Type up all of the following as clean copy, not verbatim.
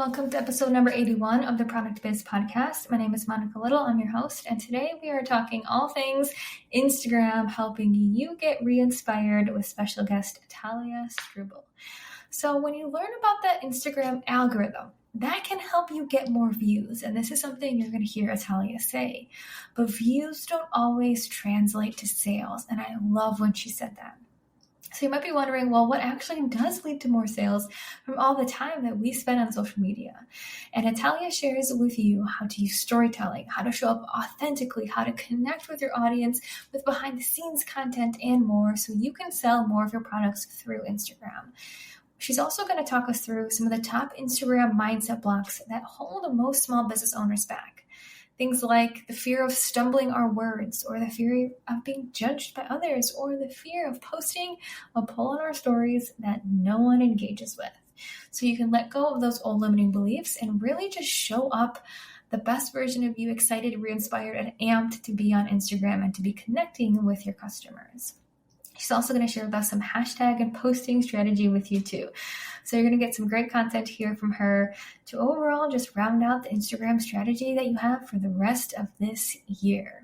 welcome to episode number 81 of the Product Biz podcast. My name is Monica Little, I'm your host, and today we are talking all things Instagram, helping you get re-inspired with special guest Attaliah Strubel. So when you learn about that Instagram algorithm, that can help you get more views, and this is something you're going to hear Attaliah say, but views don't always translate to sales, and I love when she said that. So you might be wondering, well, what actually does lead to more sales from all the time that we spend on social media? And Attaliah shares with you how to use storytelling, how to show up authentically, how to connect with your audience with behind the scenes content and more so you can sell more of your products through Instagram. She's also going to talk us through some of the top Instagram mindset blocks that hold most small business owners back. Things like the fear of stumbling our words, or the fear of being judged by others, or the fear of posting a poll on our stories that no one engages with. So you can let go of those old limiting beliefs and really just show up the best version of you, excited, re-inspired, and amped to be on Instagram and to be connecting with your customers. She's also going to share with us some hashtag and posting strategy with you too. So you're going to get some great content here from her to overall just round out the Instagram strategy that you have for the rest of this year.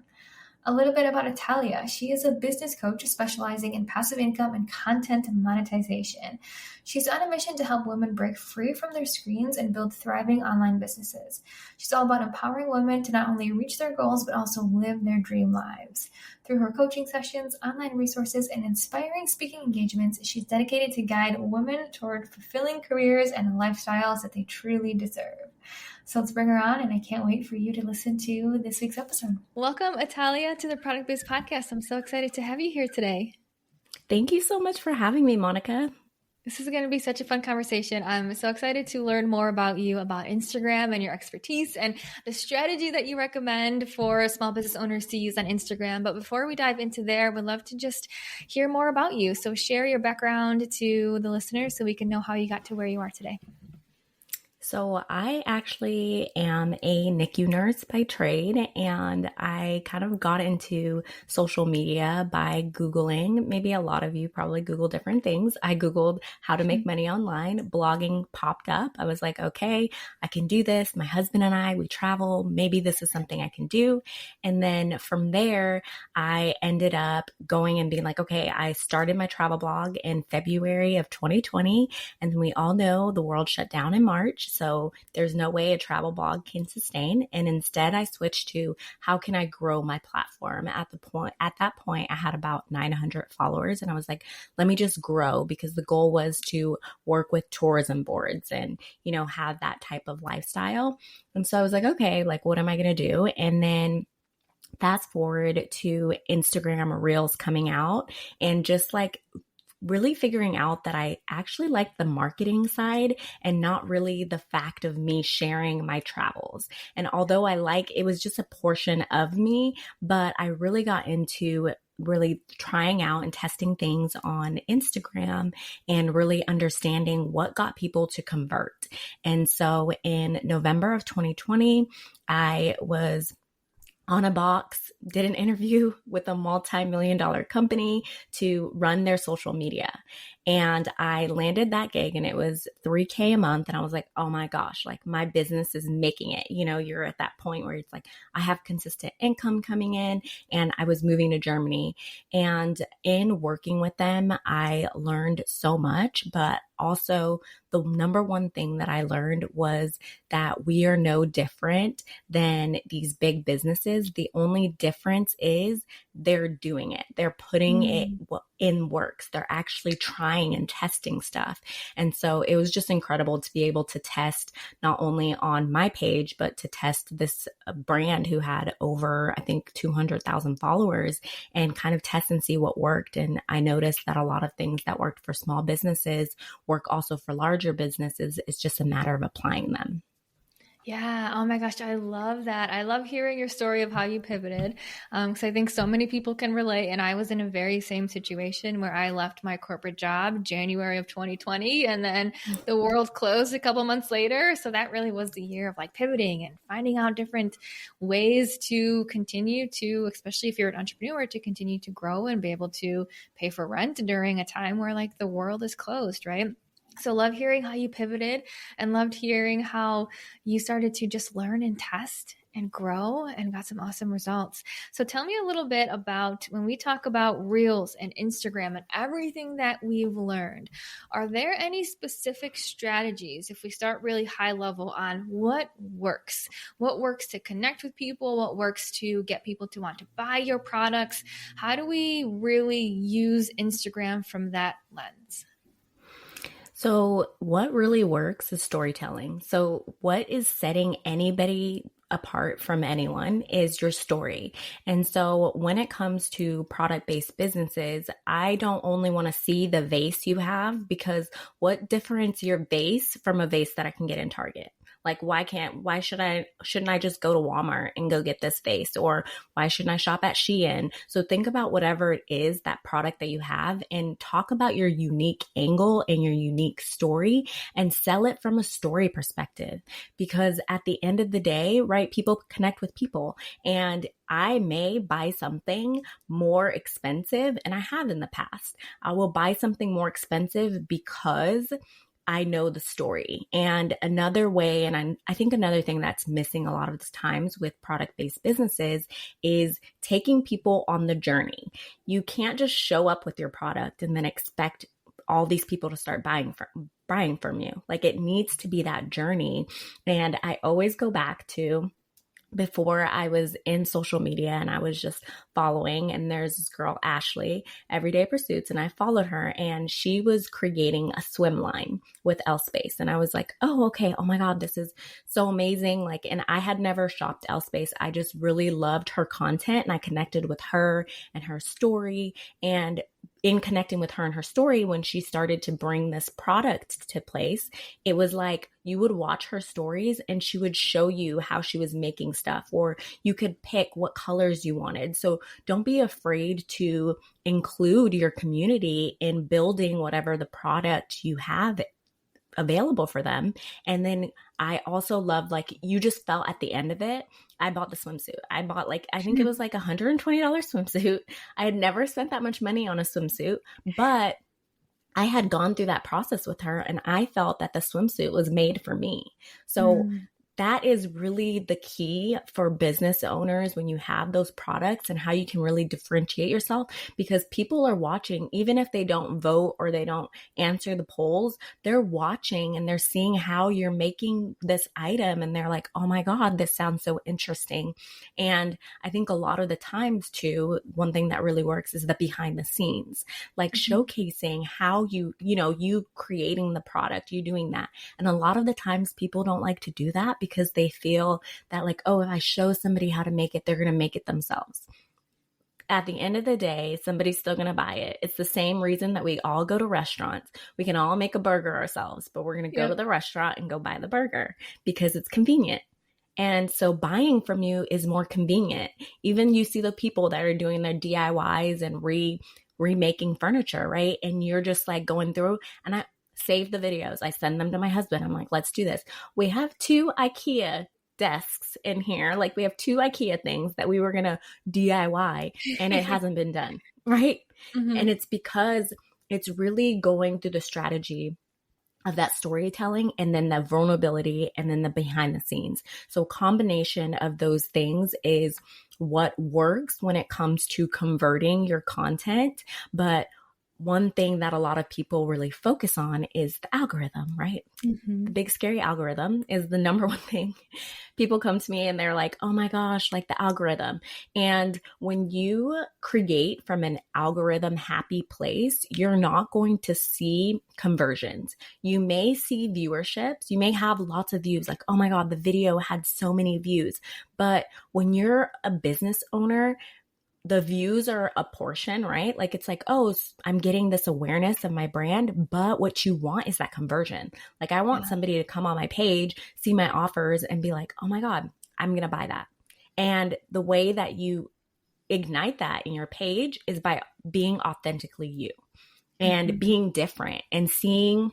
A little bit about Attaliah. She is a business coach specializing in passive income and content monetization. She's on a mission to help women break free from their screens and build thriving online businesses. She's all about empowering women to not only reach their goals, but also live their dream lives. Through her coaching sessions, online resources, and inspiring speaking engagements, she's dedicated to guide women toward fulfilling careers and lifestyles that they truly deserve. So let's bring her on, and I can't wait for you to listen to this week's episode. Welcome, Attaliah, to the Product Biz podcast. I'm so excited to have you here today. Thank you so much for having me, Monica. This is going to be such a fun conversation. I'm so excited to learn more about you, about Instagram and your expertise and the strategy that you recommend for small business owners to use on Instagram. But before we dive into there, we'd love to just hear more about you. So share your background to the listeners so we can know how you got to where you are today. So I actually am a NICU nurse by trade, and I kind of got into social media by Googling. Maybe a lot of you probably Google different things. I Googled how to make money online. Blogging popped up. I was like, okay, I can do this. My husband and I, we travel. Maybe this is something I can do. And then from there, I ended up going and being like, okay, I started my travel blog in February of 2020. And we all know the world shut down in March. So there's no way a travel blog can sustain. And instead I switched to how can I grow my platform? At that point, I had about 900 followers, and I was like, let me just grow, because the goal was to work with tourism boards and, have that type of lifestyle. And so I was like, okay, like, what am I going to do? And then fast forward to Instagram Reels coming out, and just like really figuring out that I actually like the marketing side and not really the fact of me sharing my travels. And although it was just a portion of me, but I really got into really trying out and testing things on Instagram and really understanding what got people to convert. And so in November of 2020, I was on a box, did an interview with a multi-million-dollar company to run their social media. And I landed that gig, and it was $3,000 a month. And I was like, oh my gosh, like my business is making it. You're at that point where it's like, I have consistent income coming in, and I was moving to Germany. And in working with them, I learned so much, but also the number one thing that I learned was that we are no different than these big businesses. The only difference is they're doing it. They're putting it in works. They're actually trying and testing stuff. And so it was just incredible to be able to test not only on my page, but to test this brand who had over, I think, 200,000 followers, and kind of test and see what worked. And I noticed that a lot of things that worked for small businesses work also for larger businesses. It's just a matter of applying them. Yeah. Oh my gosh. I love that. I love hearing your story of how you pivoted. Cause I think so many people can relate. And I was in a very same situation where I left my corporate job January of 2020, and then the world closed a couple months later. So that really was the year of like pivoting and finding out different ways to continue to, especially if you're an entrepreneur, to continue to grow and be able to pay for rent during a time where like the world is closed, right? So love hearing how you pivoted and loved hearing how you started to just learn and test and grow and got some awesome results. So tell me a little bit about when we talk about Reels and Instagram and everything that we've learned, are there any specific strategies if we start really high level on what works? What works to connect with people? What works to get people to want to buy your products? How do we really use Instagram from that lens? So, what really works is storytelling. So, what is setting anybody apart from anyone is your story. And so, when it comes to product based businesses, I don't only want to see the vase you have, because what differentiates your vase from a vase that I can get in Target? Like, shouldn't I just go to Walmart and go get this vase? Or why shouldn't I shop at Shein? So think about whatever it is, that product that you have, and talk about your unique angle and your unique story and sell it from a story perspective. Because at the end of the day, right, people connect with people, and I may buy something more expensive, and I have in the past. I will buy something more expensive because I know the story. And another way, and I think another thing that's missing a lot of the times with product-based businesses is taking people on the journey. You can't just show up with your product and then expect all these people to start buying from you. Like, it needs to be that journey. And I always go back to before I was in social media and I was just following, and there's this girl, Ashley, Everyday Pursuits, and I followed her, and she was creating a swim line with L-Space. And I was like, oh, okay. Oh my God, this is so amazing. Like, and I had never shopped L-Space. I just really loved her content, and I connected with her and her story. And in connecting with her and her story, when she started to bring this product to place, it was like you would watch her stories and she would show you how she was making stuff, or you could pick what colors you wanted. So don't be afraid to include your community in building whatever the product you have available for them. And then I also love, like, you just felt at the end of it, I bought the swimsuit. I bought, like, I think it was like $120 swimsuit. I had never spent that much money on a swimsuit, but I had gone through that process with her, and I felt that the swimsuit was made for me. So that is really the key for business owners when you have those products, and how you can really differentiate yourself, because people are watching. Even if they don't vote or they don't answer the polls, they're watching and they're seeing how you're making this item, and they're like, oh my God, this sounds so interesting. And I think a lot of the times too, one thing that really works is the behind the scenes, like showcasing how you creating the product, you doing that. And a lot of the times people don't like to do that because they feel that, like, oh, if I show somebody how to make it, they're going to make it themselves. At the end of the day, somebody's still going to buy it. It's the same reason that we all go to restaurants. We can all make a burger ourselves, but we're going to go to the restaurant and go buy the burger because it's convenient. And so buying from you is more convenient. Even you see the people that are doing their DIYs and remaking furniture, right? And you're just like going through, and I save the videos. I send them to my husband. I'm like, let's do this. We have 2 IKEA desks in here. Like, we have 2 IKEA things that we were going to DIY, and it hasn't been done, right? And it's because it's really going through the strategy of that storytelling, and then the vulnerability, and then the behind the scenes. So combination of those things is what works when it comes to converting your content. But one thing that a lot of people really focus on is the algorithm, right? The big scary algorithm is the number one thing. People come to me and they're like, oh my gosh, like the algorithm. And when you create from an algorithm happy place, you're not going to see conversions. You may see viewerships. You may have lots of views, like, oh my God, the video had so many views. But when you're a business owner, the views are a portion, right? Like, it's like, oh, I'm getting this awareness of my brand, but what you want is that conversion. Like, I want somebody to come on my page, see my offers, and be like, oh my God, I'm going to buy that. And the way that you ignite that in your page is by being authentically you and being different and seeing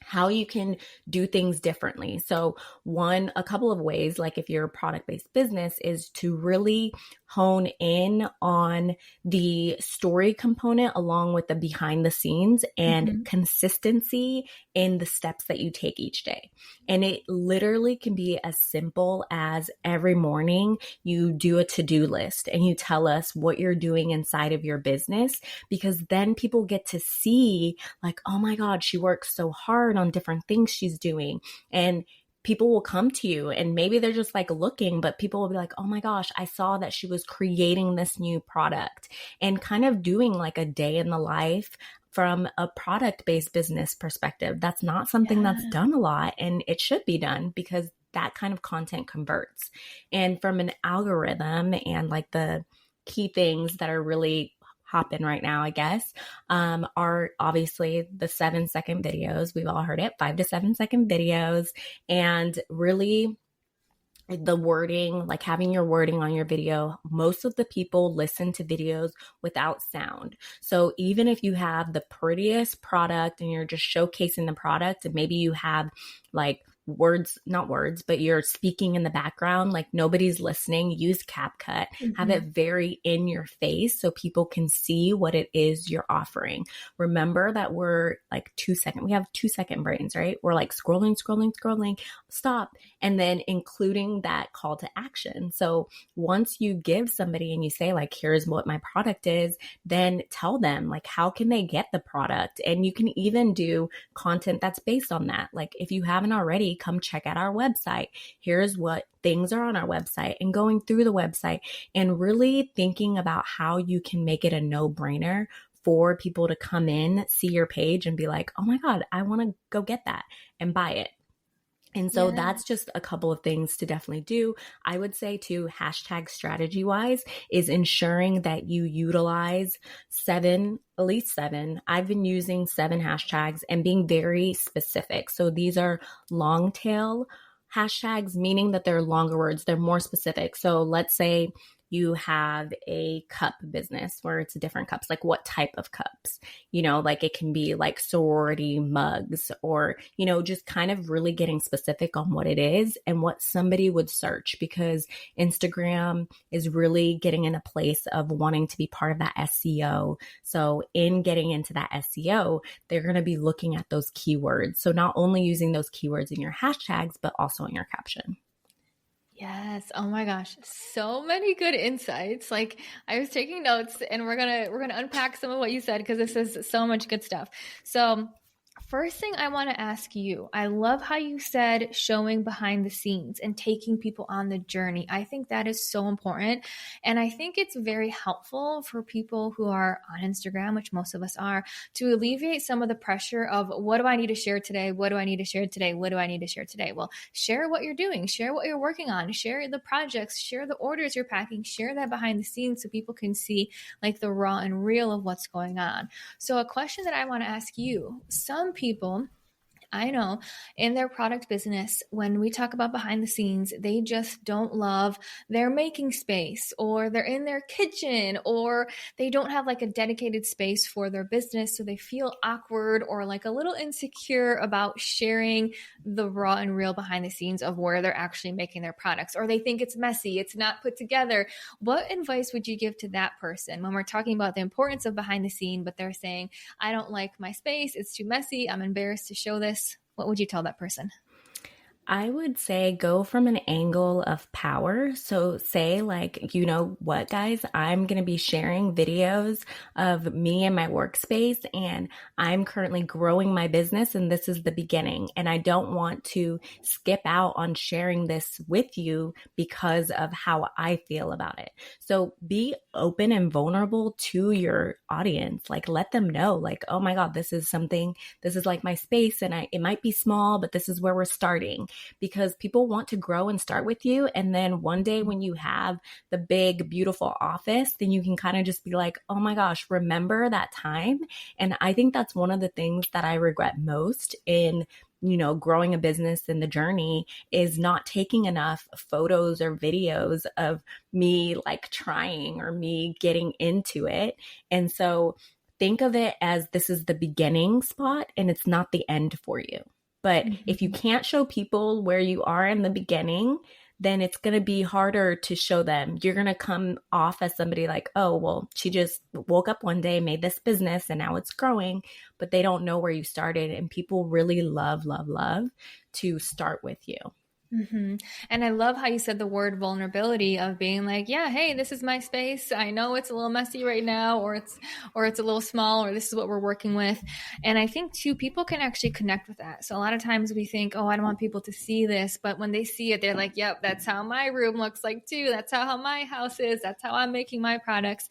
how you can do things differently. So a couple of ways, like if you're a product-based business, is to really hone in on the story component along with the behind the scenes and consistency in the steps that you take each day. And it literally can be as simple as every morning you do a to-do list and you tell us what you're doing inside of your business, because then people get to see like, oh my God, she works so hard on different things she's doing. And people will come to you and maybe they're just like looking, but people will be like, oh my gosh, I saw that she was creating this new product, and kind of doing like a day in the life from a product-based business perspective. That's not something that's done a lot, and it should be done because that kind of content converts. And from an algorithm and like the key things that are really hopping right now, I guess, are obviously the 7-second videos. We've all heard it, 5 to 7 second videos, and really the wording, like having your wording on your video. Most of the people listen to videos without sound. So even if you have the prettiest product and you're just showcasing the product, and maybe you have like not words, but you're speaking in the background, like nobody's listening, use CapCut, have it very in your face so people can see what it is you're offering. Remember that we're like we have 2-second brains, right? We're like scrolling, stop, and then including that call to action. So once you give somebody and you say like, here's what my product is, then tell them like, how can they get the product? And you can even do content that's based on that. Like if you haven't already, come check out our website. Here's what things are on our website, and going through the website and really thinking about how you can make it a no-brainer for people to come in, see your page and be like, oh my God, I want to go get that and buy it. And so that's just a couple of things to definitely do. I would say too, hashtag strategy wise, is ensuring that you utilize at least seven. I've been using 7 hashtags and being very specific. So these are long tail hashtags, meaning that they're longer words. They're more specific. So let's say you have a cup business where it's different cups, like what type of cups, like it can be like sorority mugs, or, just kind of really getting specific on what it is and what somebody would search, because Instagram is really getting in a place of wanting to be part of that SEO. So in getting into that SEO, they're going to be looking at those keywords. So not only using those keywords in your hashtags, but also in your caption. Yes. Oh my gosh. So many good insights. Like I was taking notes, and we're going to unpack some of what you said, because this is so much good stuff. So first thing I want to ask you, I love how you said showing behind the scenes and taking people on the journey. I think that is so important. And I think it's very helpful for people who are on Instagram, which most of us are, to alleviate some of the pressure of what do I need to share today? What do I need to share today? What do I need to share today? Well, share what you're doing, share what you're working on, share the projects, share the orders you're packing, share that behind the scenes so people can see like the raw and real of what's going on. So a question that I want to ask you, some people I know in their product business, when we talk about behind the scenes, they just don't love their making space, or they're in their kitchen, or they don't have like a dedicated space for their business. So they feel awkward or like a little insecure about sharing the raw and real behind the scenes of where they're actually making their products, or they think it's messy, it's not put together. What advice would you give to that person when we're talking about the importance of behind the scene, but they're saying, I don't like my space, it's too messy, I'm embarrassed to show this? What would you tell that person? I would say go from an angle of power. So say like, you know what, guys, I'm going to be sharing videos of me and my workspace, and I'm currently growing my business, and this is the beginning. And I don't want to skip out on sharing this with you because of how I feel about it. So be open and vulnerable to your audience. Like let them know like, oh my God, this is like my space, and it might be small, but this is where we're starting. Because people want to grow and start with you. And then one day when you have the big, beautiful office, then you can kind of just be like, oh my gosh, remember that time? And I think that's one of the things that I regret most in growing a business in the journey, is not taking enough photos or videos of me like trying or me getting into it. And so think of it as this is the beginning spot and it's not the end for you. But if you can't show people where you are in the beginning, then it's going to be harder to show them. You're going to come off as somebody like, oh, well, she just woke up one day, made this business, and now it's growing, but they don't know where you started. And people really love, love, love to start with you. Mm-hmm. And I love how you said the word vulnerability of being like, yeah, hey, this is my space. I know it's a little messy right now, or it's a little small, or this is what we're working with. And I think too, people can actually connect with that. So a lot of times we think, oh, I don't want people to see this, but when they see it, they're like, yep, that's how my room looks like too. That's how my house is. That's how I'm making my products.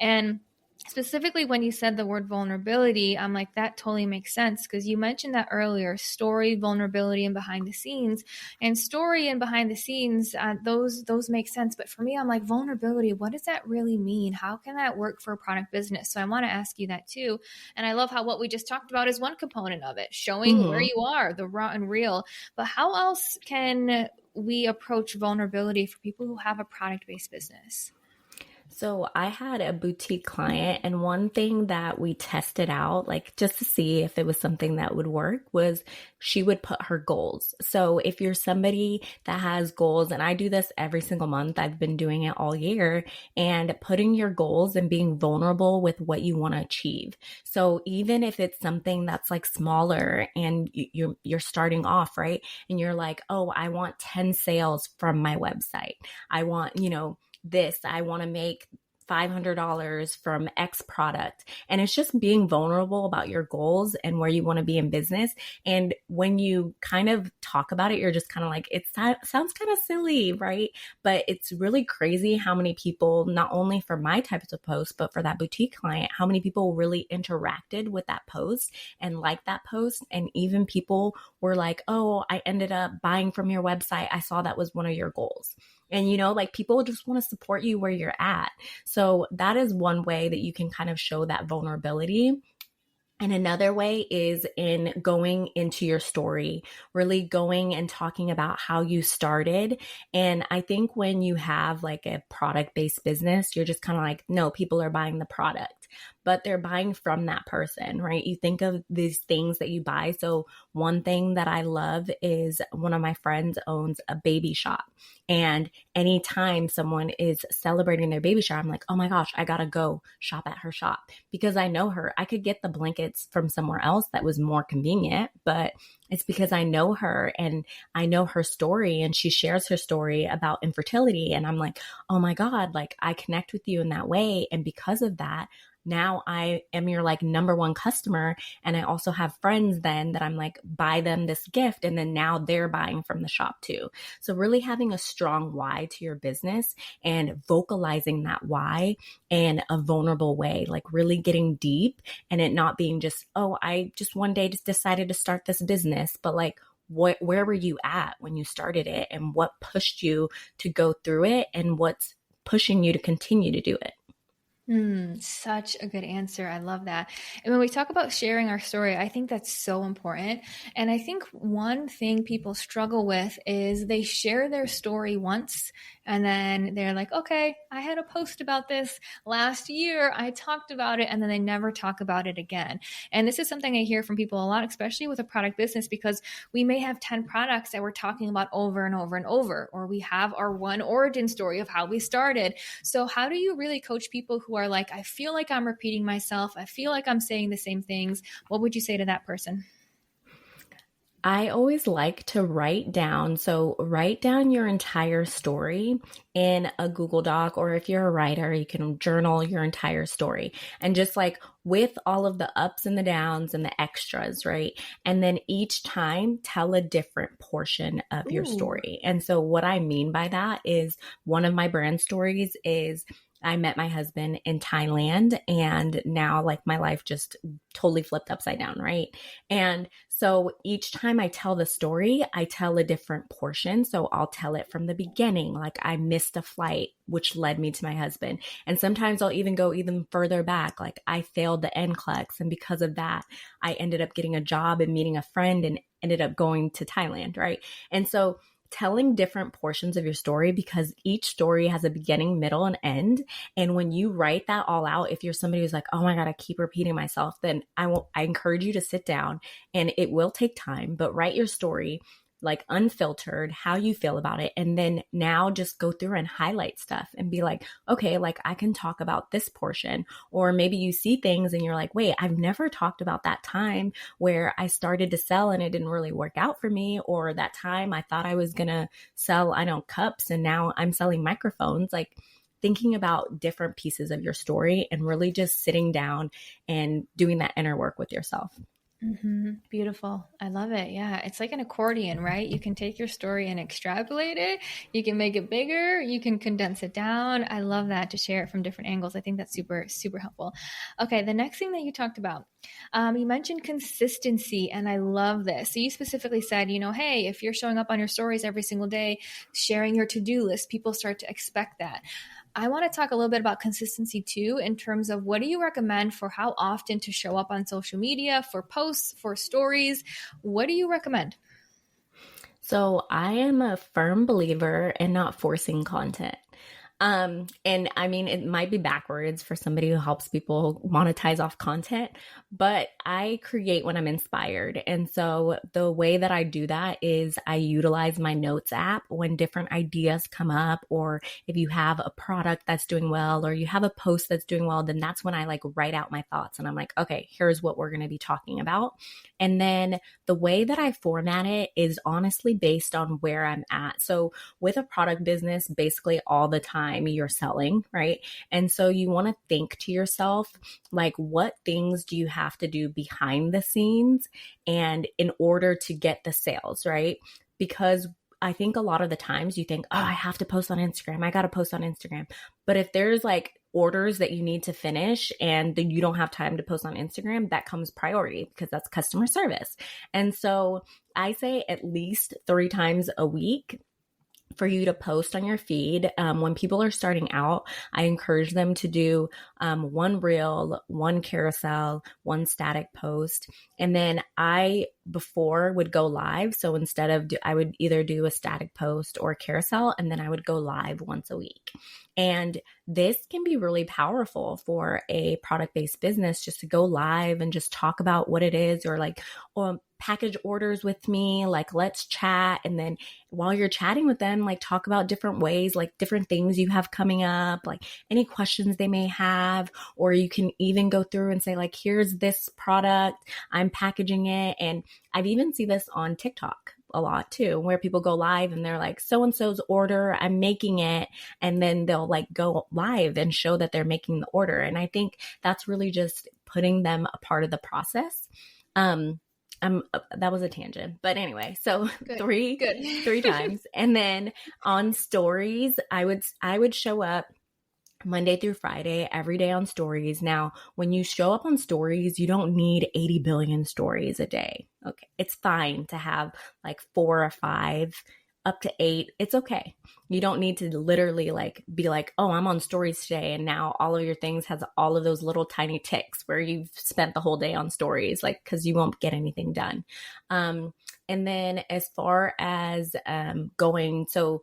And specifically when you said the word vulnerability, I'm like, that totally makes sense, because you mentioned that earlier: story, vulnerability, and behind the scenes. And story and behind the scenes, those make sense. But for me, I'm like, vulnerability, what does that really mean? How can that work for a product business? So I want to ask you that too. And I love how what we just talked about is one component of it, showing where you are, the raw and real. But how else can we approach vulnerability for people who have a product-based business? So I had a boutique client, and one thing that we tested out, like just to see if it was something that would work, was she would put her goals. So if you're somebody that has goals, and I do this every single month, I've been doing it all year, and putting your goals and being vulnerable with what you want to achieve. So even if it's something that's like smaller and you're starting off, right? And you're like, oh, I want 10 sales from my website. I want, this, I want to make $500 from X product. And it's just being vulnerable about your goals and where you want to be in business. And when you kind of talk about it, you're just kind of like, it sounds kind of silly, right? But it's really crazy how many people, not only for my types of posts, but for that boutique client, how many people really interacted with that post and liked that post. And even people were like, oh, I ended up buying from your website. I saw that was one of your goals. And, like people just want to support you where you're at. So that is one way that you can kind of show that vulnerability. And another way is in going into your story, really going and talking about how you started. And I think when you have like a product-based business, you're just kind of like, no, people are buying the product, but they're buying from that person, right? You think of these things that you buy. So one thing that I love is one of my friends owns a baby shop. And anytime someone is celebrating their baby shower, I'm like, oh my gosh, I gotta go shop at her shop because I know her. I could get the blankets from somewhere else that was more convenient, but it's because I know her and I know her story, and she shares her story about infertility. And I'm like, oh my God, like I connect with you in that way. And because of that, now I am your like number one customer. And I also have friends then that I'm like, buy them this gift. And then now they're buying from the shop too. So really having a strong why to your business and vocalizing that why in a vulnerable way, like really getting deep, and it not being just, oh, I just one day just decided to start this business, but like, where were you at when you started it, and what pushed you to go through it, and what's pushing you to continue to do it? Such a good answer. I love that. And when we talk about sharing our story, I think that's so important. And I think one thing people struggle with is they share their story once and then they're like, okay, I had a post about this last year. I talked about it, and then they never talk about it again. And this is something I hear from people a lot, especially with a product business, because we may have 10 products that we're talking about over and over and over, or we have our one origin story of how we started. So how do you really coach people who are like, I feel like I'm repeating myself, I feel like I'm saying the same things? What would you say to that person? I always like to write down. So write down your entire story in a Google Doc, or if you're a writer, you can journal your entire story, and just like with all of the ups and the downs and the extras, right? And then each time tell a different portion of your story. And so what I mean by that is, one of my brand stories is, I met my husband in Thailand, and now like my life just totally flipped upside down, right? And so each time I tell the story, I tell a different portion. So I'll tell it from the beginning, like I missed a flight, which led me to my husband. And sometimes I'll even go even further back, like I failed the NCLEX, and because of that, I ended up getting a job and meeting a friend and ended up going to Thailand, right? And so telling different portions of your story, because each story has a beginning, middle, and end. And when you write that all out, if you're somebody who's like, oh my God, I keep repeating myself, then I encourage you to sit down, and it will take time, but write your story like unfiltered, how you feel about it. And then now just go through and highlight stuff and be like, okay, like I can talk about this portion. Or maybe you see things and you're like, wait, I've never talked about that time where I started to sell and it didn't really work out for me. Or that time I thought I was going to sell, cups, and now I'm selling microphones. Like, thinking about different pieces of your story and really just sitting down and doing that inner work with yourself. Mm-hmm. Beautiful. I love it. Yeah. It's like an accordion, right? You can take your story and extrapolate it. You can make it bigger. You can condense it down. I love that, to share it from different angles. I think that's super, super helpful. Okay. The next thing that you talked about, you mentioned consistency, and I love this. So you specifically said, hey, if you're showing up on your stories every single day, sharing your to-do list, people start to expect that. I want to talk a little bit about consistency too, in terms of what do you recommend for how often to show up on social media, for posts, for stories? What do you recommend? So I am a firm believer in not forcing content. And I mean, it might be backwards for somebody who helps people monetize off content, but I create when I'm inspired. And so the way that I do that is I utilize my notes app when different ideas come up, or if you have a product that's doing well, or you have a post that's doing well, then that's when I like write out my thoughts and I'm like, okay, here's what we're going to be talking about. And then the way that I format it is honestly based on where I'm at. So with a product business, basically all the time you're selling, right? And so you want to think to yourself, like, what things do you have to do behind the scenes and in order to get the sales, right? Because I think a lot of the times you think, oh, I have to post on Instagram. I got to post on Instagram. But if there's like orders that you need to finish and then you don't have time to post on Instagram, that comes priority because that's customer service. And so I say at least 3 times a week for you to post on your feed. When people are starting out, I encourage them to do 1 reel, 1 carousel, 1 static post. And then I before would go live. So instead of, I would either do a static post or a carousel, and then I would go live once a week. And this can be really powerful for a product-based business, just to go live and just talk about what it is, or like, package orders with me, like let's chat. And then while you're chatting with them, like talk about different ways, like different things you have coming up, like any questions they may have, or you can even go through and say like, here's this product, I'm packaging it. And I've even seen this on TikTok a lot too, where people go live and they're like, so-and-so's order, I'm making it. And then they'll like go live and show that they're making the order. And I think that's really just putting them a part of the process. That was a tangent, but anyway, so Good. three times. And then on stories, I would show up Monday through Friday, every day on stories. Now, when you show up on stories, you don't need 80 billion stories a day. Okay. It's fine to have like 4 or 5, up to 8. It's okay. You don't need to literally like be like, oh, I'm on stories today, and now all of your things has all of those little tiny ticks where you've spent the whole day on stories, like, because you won't get anything done. And then as far as going, so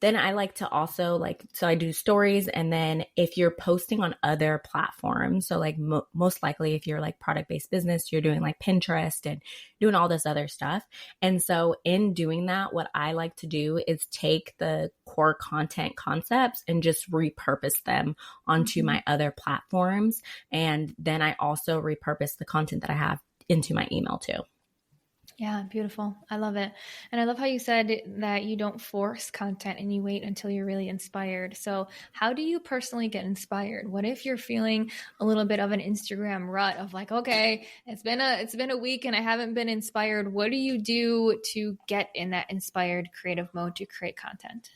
then I like to also so I do stories. And then if you're posting on other platforms, so like most likely if you're like product-based business, you're doing like Pinterest and doing all this other stuff. And so in doing that, what I like to do is take the core content concepts and just repurpose them onto my other platforms. And then I also repurpose the content that I have into my email too. Yeah, beautiful. I love it. And I love how you said that you don't force content and you wait until you're really inspired. So how do you personally get inspired? What if you're feeling a little bit of an Instagram rut of like, okay, it's been a week and I haven't been inspired. What do you do to get in that inspired creative mode to create content?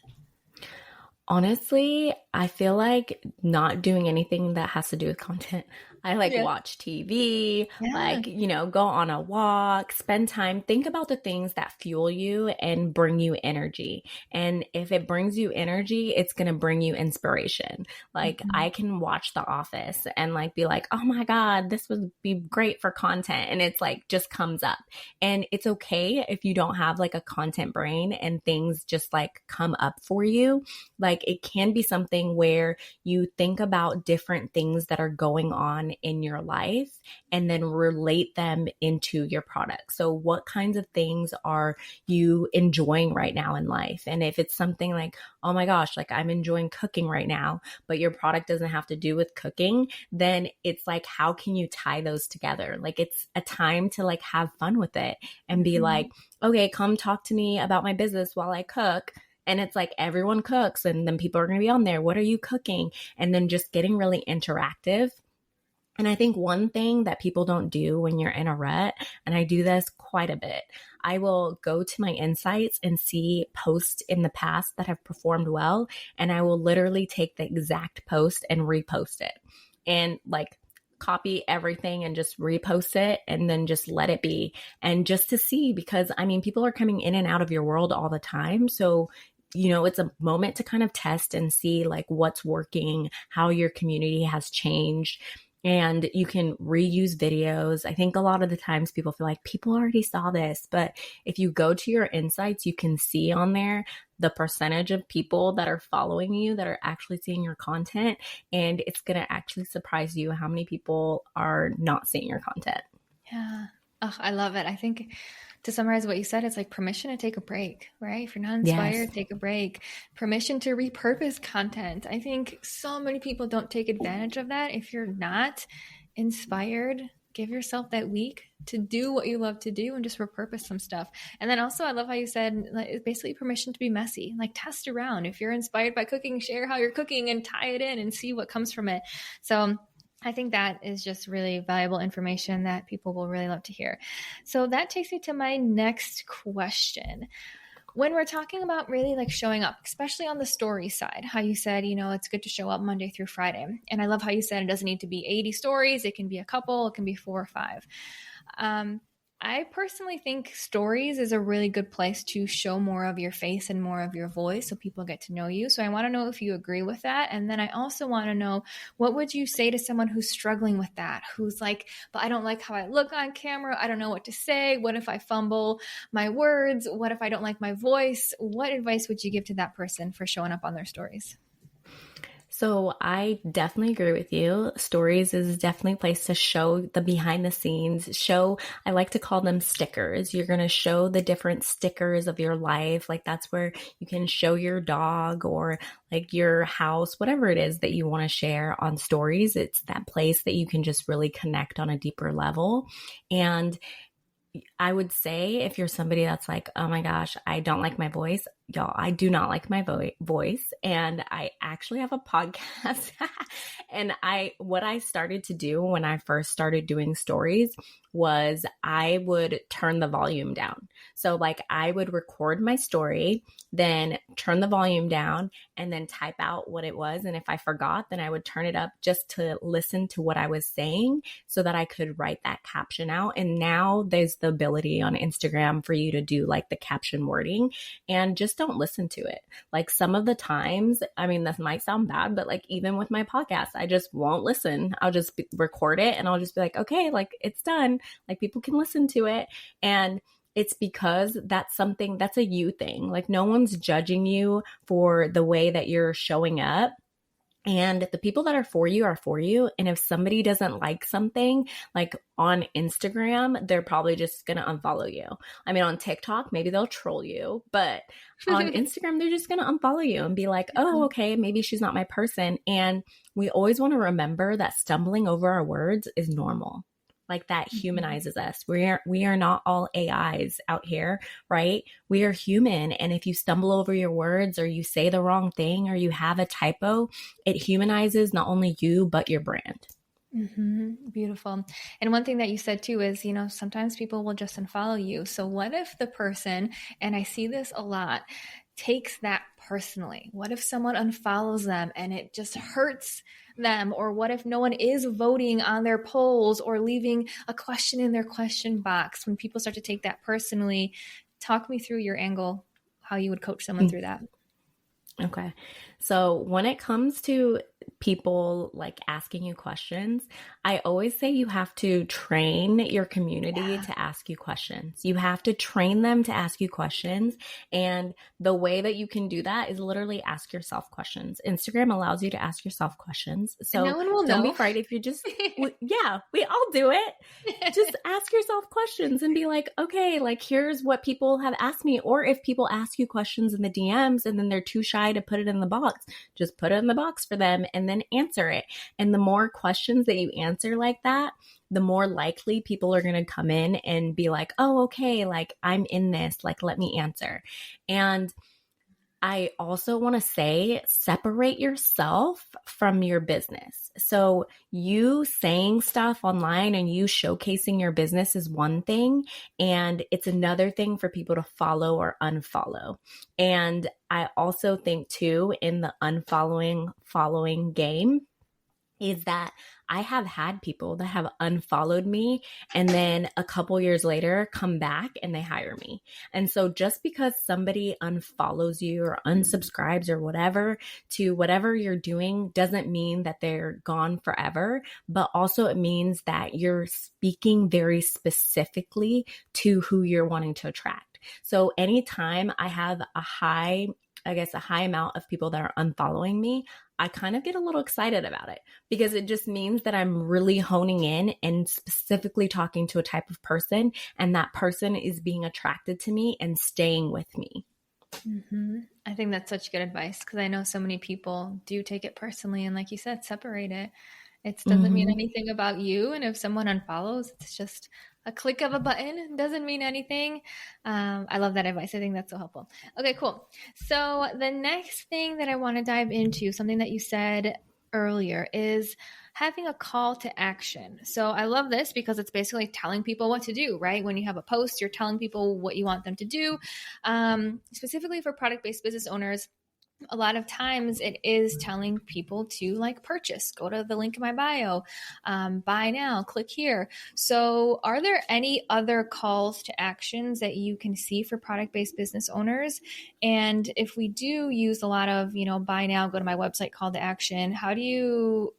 Honestly, I feel like not doing anything that has to do with content. I like Yeah. watch TV, Yeah. like, go on a walk, spend time, think about the things that fuel you and bring you energy. And if it brings you energy, it's going to bring you inspiration. Like Mhm. I can watch The Office and like be like, "Oh my God, this would be great for content." And it's like just comes up. And it's okay if you don't have like a content brain and things just like come up for you. Like it can be something where you think about different things that are going on in your life and then relate them into your product. So what kinds of things are you enjoying right now in life? And if it's something like, oh my gosh, like I'm enjoying cooking right now, but your product doesn't have to do with cooking, then it's like, how can you tie those together? Like it's a time to like have fun with it and be like, Mhm. okay, come talk to me about my business while I cook. And it's like everyone cooks and then people are going to be on there. What are you cooking? And then just getting really interactive. And I think one thing that people don't do when you're in a rut, and I do this quite a bit, I will go to my insights and see posts in the past that have performed well. And I will literally take the exact post and repost it and like copy everything and just repost it and then just let it be. And just to see, because I mean, people are coming in and out of your world all the time. So it's a moment to kind of test and see like what's working, how your community has changed, and you can reuse videos. I think a lot of the times people feel like people already saw this, but if you go to your insights, you can see on there the percentage of people that are following you that are actually seeing your content. And it's going to actually surprise you how many people are not seeing your content. Yeah. Oh, I love it. I think to summarize what you said, it's like permission to take a break, right? If you're not Yes. inspired, take a break. Permission to repurpose content. I think so many people don't take advantage of that. If you're not inspired, give yourself that week to do what you love to do and just repurpose some stuff. And then also, I love how you said like, it's basically permission to be messy. Like test around. If you're inspired by cooking, share how you're cooking and tie it in and see what comes from it. So I think that is just really valuable information that people will really love to hear. So that takes me to my next question. When we're talking about really like showing up, especially on the story side, how you said, it's good to show up Monday through Friday. And I love how you said it doesn't need to be 80 stories. It can be a couple, it can be 4 or 5. Um, I personally think stories is a really good place to show more of your face and more of your voice so people get to know you. So I want to know if you agree with that. And then I also want to know, what would you say to someone who's struggling with that, who's like, but I don't like how I look on camera. I don't know what to say. What if I fumble my words? What if I don't like my voice? What advice would you give to that person for showing up on their stories? So I definitely agree with you. Stories is definitely a place to show the behind the scenes, I like to call them stickers. You're going to show the different stickers of your life. Like that's where you can show your dog or like your house, whatever it is that you want to share on stories. It's that place that you can just really connect on a deeper level. And I would say if you're somebody that's like, oh my gosh, I don't like my voice, y'all, I do not like my voice. And I actually have a podcast. And what I started to do when I first started doing stories was I would turn the volume down. So like I would record my story, then turn the volume down and then type out what it was. And if I forgot, then I would turn it up just to listen to what I was saying so that I could write that caption out. And now there's the ability on Instagram for you to do like the caption wording, and just don't listen to it. Like some of the times, I mean, this might sound bad, but like even with my podcast, I just won't listen. I'll just record it and I'll just be like, okay, like it's done. Like people can listen to it. And it's because that's a you thing. Like no one's judging you for the way that you're showing up. And the people that are for you are for you. And if somebody doesn't like something, like on Instagram, they're probably just going to unfollow you. I mean, on TikTok, maybe they'll troll you, but on Instagram, they're just going to unfollow you and be like, oh, okay, maybe she's not my person. And we always want to remember that stumbling over our words is normal. Like that humanizes us. We are not all AIs out here, right? We are human. And if you stumble over your words or you say the wrong thing or you have a typo, it humanizes not only you, but your brand. Mm-hmm. Beautiful. And one thing that you said too is, sometimes people will just unfollow you. So what if the person, and I see this a lot, takes that personally? What if someone unfollows them and it just hurts them? Or what if no one is voting on their polls or leaving a question in their question box? When people start to take that personally, talk me through your angle, how you would coach someone through that. Okay. So when it comes to people like asking you questions, I always say you have to train your community to ask you questions. You have to train them to ask you questions. And the way that you can do that is literally ask yourself questions. Instagram allows you to ask yourself questions. So no one will don't know. be frightened if you just, yeah, we all do it. Just ask yourself questions and be like, okay, like here's what people have asked me. Or if people ask you questions in the DMs and then they're too shy to put it in the box, just put it in the box for them and then answer it. And the more questions that you answer like that, the more likely people are going to come in and be like, oh, okay, like I'm in this, like let me answer. And I also want to say separate yourself from your business. So you saying stuff online and you showcasing your business is one thing, and it's another thing for people to follow or unfollow. And I also think too, in the unfollowing, following game, is that I have had people that have unfollowed me and then a couple years later come back and they hire me. And so just because somebody unfollows you or unsubscribes or whatever to whatever you're doing doesn't mean that they're gone forever, but also it means that you're speaking very specifically to who you're wanting to attract. So anytime I have a high amount of people that are unfollowing me, I kind of get a little excited about it because it just means that I'm really honing in and specifically talking to a type of person, and that person is being attracted to me and staying with me. Mm-hmm. I think that's such good advice because I know so many people do take it personally. And like you said, separate it. It doesn't mean anything about you. And if someone unfollows, it's just a click of a button. It doesn't mean anything. I love that advice. I think that's so helpful. Okay, cool. So the next thing that I want to dive into, something that you said earlier, is having a call to action. So I love this because it's basically telling people what to do, right? When you have a post, you're telling people what you want them to do. Specifically for product-based business owners, a lot of times it is telling people to like purchase, go to the link in my bio, buy now, click here. So are there any other calls to actions that you can see for product-based business owners? And if we do use a lot of, buy now, go to my website call to action, how do you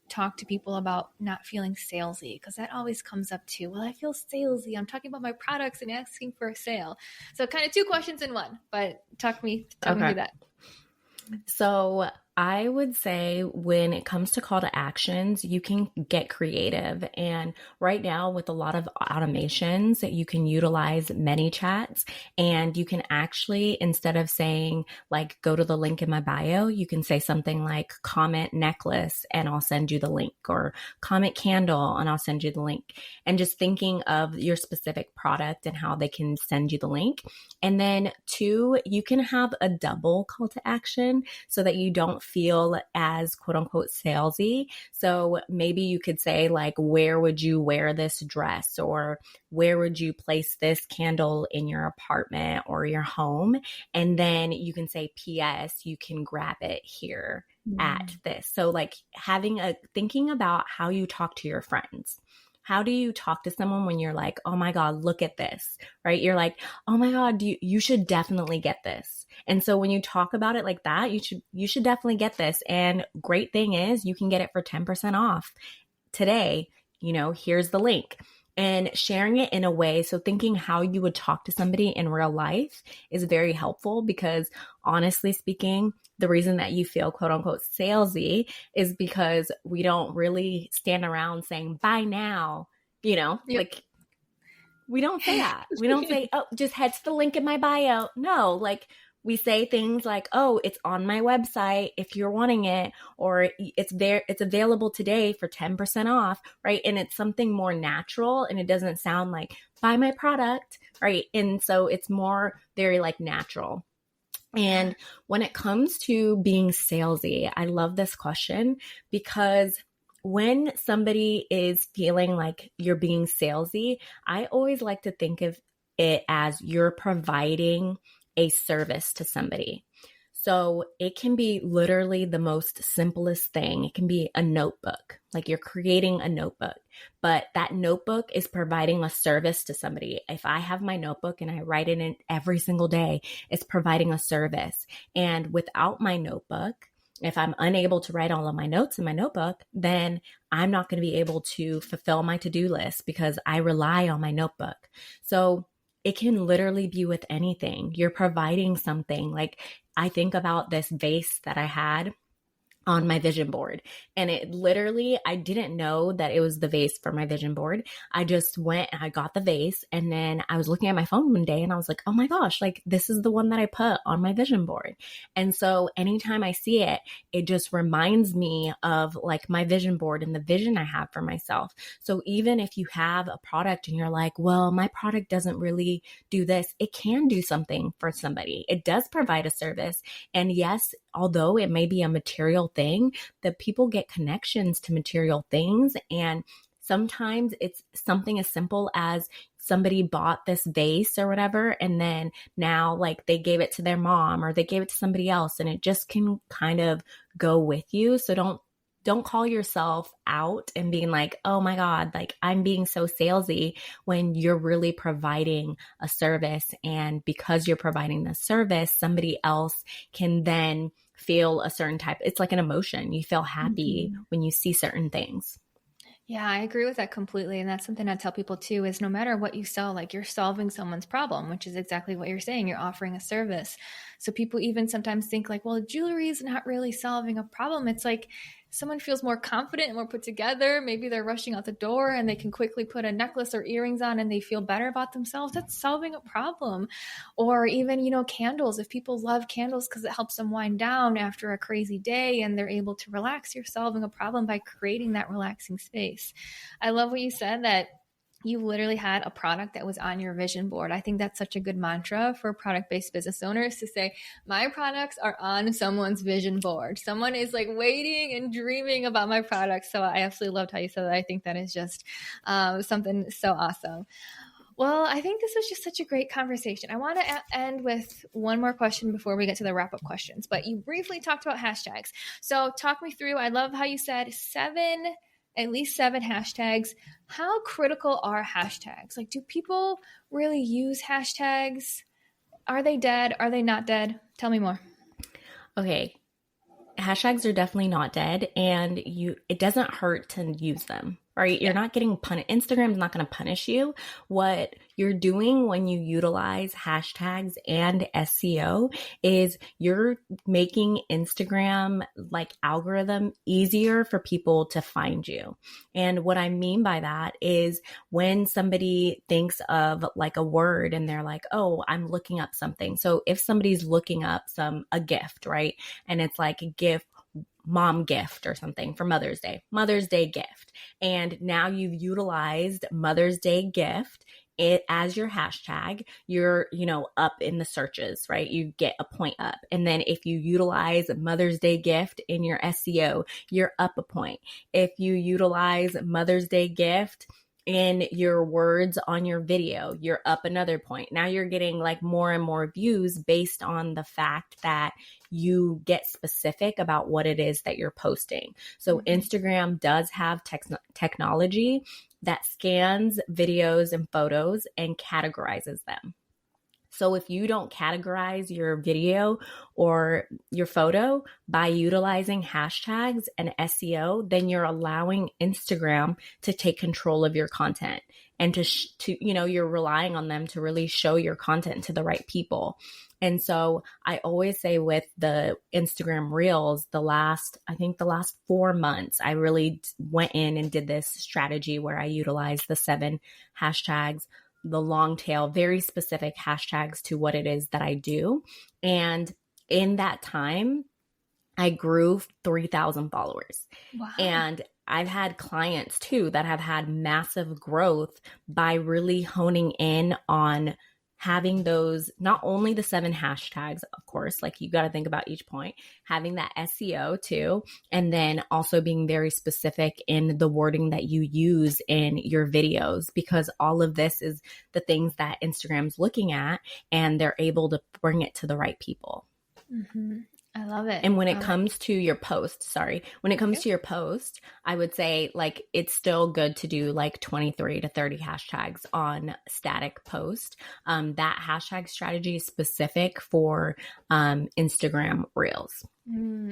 talk to people about not feeling salesy? Because that always comes up too. Well, I feel salesy. I'm talking about my products and asking for a sale. So kind of two questions in one, but talk me through that. So I would say when it comes to call to actions, you can get creative. And right now with a lot of automations, you can utilize ManyChats, and you can actually, instead of saying like, go to the link in my bio, you can say something like comment necklace and I'll send you the link, or comment candle and I'll send you the link. And just thinking of your specific product and how they can send you the link. And then two, you can have a double call to action so that you don't feel as quote unquote salesy. So maybe you could say like, where would you wear this dress? Or where would you place this candle in your apartment or your home? And then you can say, P.S., you can grab it here at this. So like thinking about how you talk to your friends. How do you talk to someone when you're like, oh my God, look at this, right? You're like, oh my God, you should definitely get this. And so when you talk about it like that, you should definitely get this. And great thing is you can get it for 10% off today. Here's the link. And sharing it in a way, so thinking how you would talk to somebody in real life is very helpful, because honestly speaking, the reason that you feel quote unquote salesy is because we don't really stand around saying buy now, like we don't say that. We don't say, oh, just head to the link in my bio. No, like we say things like, oh, it's on my website if you're wanting it, or it's there, it's available today for 10% off, right? And it's something more natural, and it doesn't sound like buy my product, right? And so it's more very like natural. And when it comes to being salesy, I love this question, because when somebody is feeling like you're being salesy, I always like to think of it as you're providing a service to somebody. So it can be literally the most simplest thing. It can be a notebook, like you're creating a notebook, but that notebook is providing a service to somebody. If I have my notebook and I write in it every single day, it's providing a service. And without my notebook, if I'm unable to write all of my notes in my notebook, then I'm not going to be able to fulfill my to-do list because I rely on my notebook. So it can literally be with anything. You're providing something. Like I think about this vase that I had on my vision board. And it literally, I didn't know that it was the vase for my vision board. I just went and I got the vase. And then I was looking at my phone one day and I was like, oh my gosh, like this is the one that I put on my vision board. And so anytime I see it, it just reminds me of like my vision board and the vision I have for myself. So even if you have a product and you're like, well, my product doesn't really do this, it can do something for somebody. It does provide a service. And yes, although it may be a material thing, that people get connections to material things. And sometimes it's something as simple as somebody bought this vase or whatever, and then now like they gave it to their mom or they gave it to somebody else, and it just can kind of go with you. So don't call yourself out and being like, oh my God, like I'm being so salesy, when you're really providing a service. And because you're providing the service, somebody else can then feel a certain type. It's like an emotion. You feel happy when you see certain things. Yeah, I agree with that completely. And that's something I tell people too, is no matter what you sell, like you're solving someone's problem, which is exactly what you're saying. You're offering a service. So people even sometimes think like, well, jewelry is not really solving a problem. It's like someone feels more confident and more put together. Maybe they're rushing out the door and they can quickly put a necklace or earrings on and they feel better about themselves. That's solving a problem. Or even, candles. If people love candles because it helps them wind down after a crazy day and they're able to relax, you're solving a problem by creating that relaxing space. I love what you said, that you literally had a product that was on your vision board. I think that's such a good mantra for product-based business owners to say, my products are on someone's vision board. Someone is like waiting and dreaming about my product. So I absolutely loved how you said that. I think that is just something so awesome. Well, I think this was just such a great conversation. I want to end with one more question before we get to the wrap-up questions, but you briefly talked about hashtags. So talk me through, I love how you said at least 7 hashtags. How critical are hashtags? Like, do people really use hashtags? Are they dead? Are they not dead? Tell me more. Okay. Hashtags are definitely not dead, and it doesn't hurt to use them, right? You're not getting punished. Instagram's not going to punish you. What you're doing when you utilize hashtags and SEO is you're making Instagram like algorithm easier for people to find you. And what I mean by that is when somebody thinks of like a word and they're like, oh, I'm looking up something. So if somebody's looking up a gift, right? And it's like a gift, mom gift or something for Mother's Day gift. And now you've utilized Mother's Day gift as your hashtag. You're, up in the searches, right? You get a point up. And then if you utilize Mother's Day gift in your SEO, you're up a point. If you utilize Mother's Day gift in your words on your video, you're up another point. Now you're getting like more and more views based on the fact that you get specific about what it is that you're posting. So Instagram does have technology that scans videos and photos and categorizes them. So if you don't categorize your video or your photo by utilizing hashtags and SEO, then you're allowing Instagram to take control of your content, and you're relying on them to really show your content to the right people. And so I always say with the Instagram Reels, the last 4 months, I really went in and did this strategy where I utilized the 7 hashtags, the long tail, very specific hashtags to what it is that I do. And in that time, I grew 3,000 followers. Wow. And I've had clients too that have had massive growth by really honing in on having those, not only the 7 hashtags, of course, like you got to think about each point, having that SEO too, and then also being very specific in the wording that you use in your videos, because all of this is the things that Instagram's looking at and they're able to bring it to the right people. Mm-hmm. I love it. And when it comes to your post, to your post, I would say like it's still good to do like 23 to 30 hashtags on static post. That hashtag strategy is specific for Instagram Reels.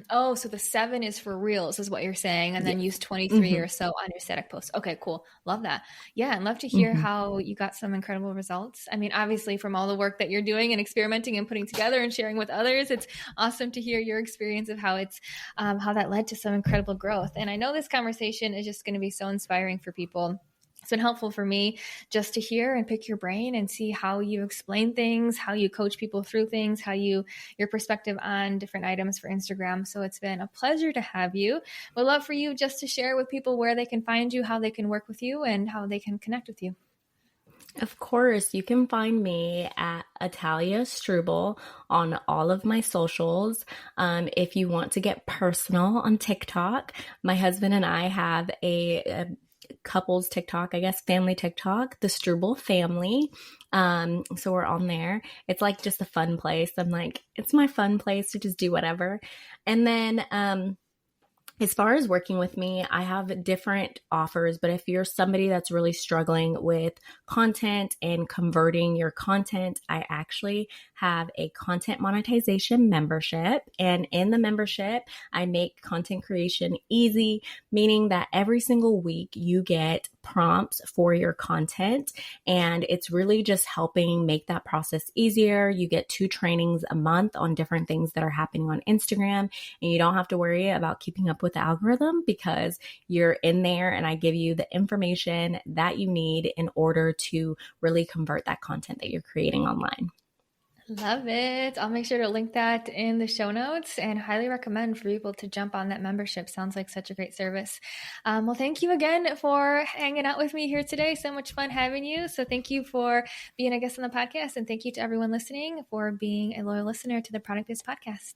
Oh, so the 7 is for Reels is what you're saying, and then use 23 or so on your static post. Okay, cool. Love that. Yeah, and love to hear how you got some incredible results. I mean, obviously from all the work that you're doing and experimenting and putting together and sharing with others, it's awesome to hear your experience of how it's how that led to some incredible growth. And I know this conversation is just going to be so inspiring for people. It's been helpful for me just to hear and pick your brain and see how you explain things, how you coach people through things, your perspective on different items for Instagram. So it's been a pleasure to have you. Would love for you just to share with people where they can find you, how they can work with you, and how they can connect with you. Of course, you can find me at Attaliah Strubel on all of my socials. If you want to get personal on TikTok, my husband and I have a couples TikTok, I guess, family TikTok, the Strubel family. So we're on there. It's like just a fun place. I'm like, it's my fun place to just do whatever. And then, as far as working with me, I have different offers, but if you're somebody that's really struggling with content and converting your content, I actually have a content monetization membership. And in the membership, I make content creation easy, meaning that every single week you get prompts for your content. And it's really just helping make that process easier. You get 2 trainings a month on different things that are happening on Instagram, and you don't have to worry about keeping up with the algorithm because you're in there and I give you the information that you need in order to really convert that content that you're creating online. Love it. I'll make sure to link that in the show notes and highly recommend for people to jump on that membership. Sounds like such a great service. Well, thank you again for hanging out with me here today. So much fun having you. So thank you for being a guest on the podcast. And thank you to everyone listening for being a loyal listener to the Product Biz Podcast.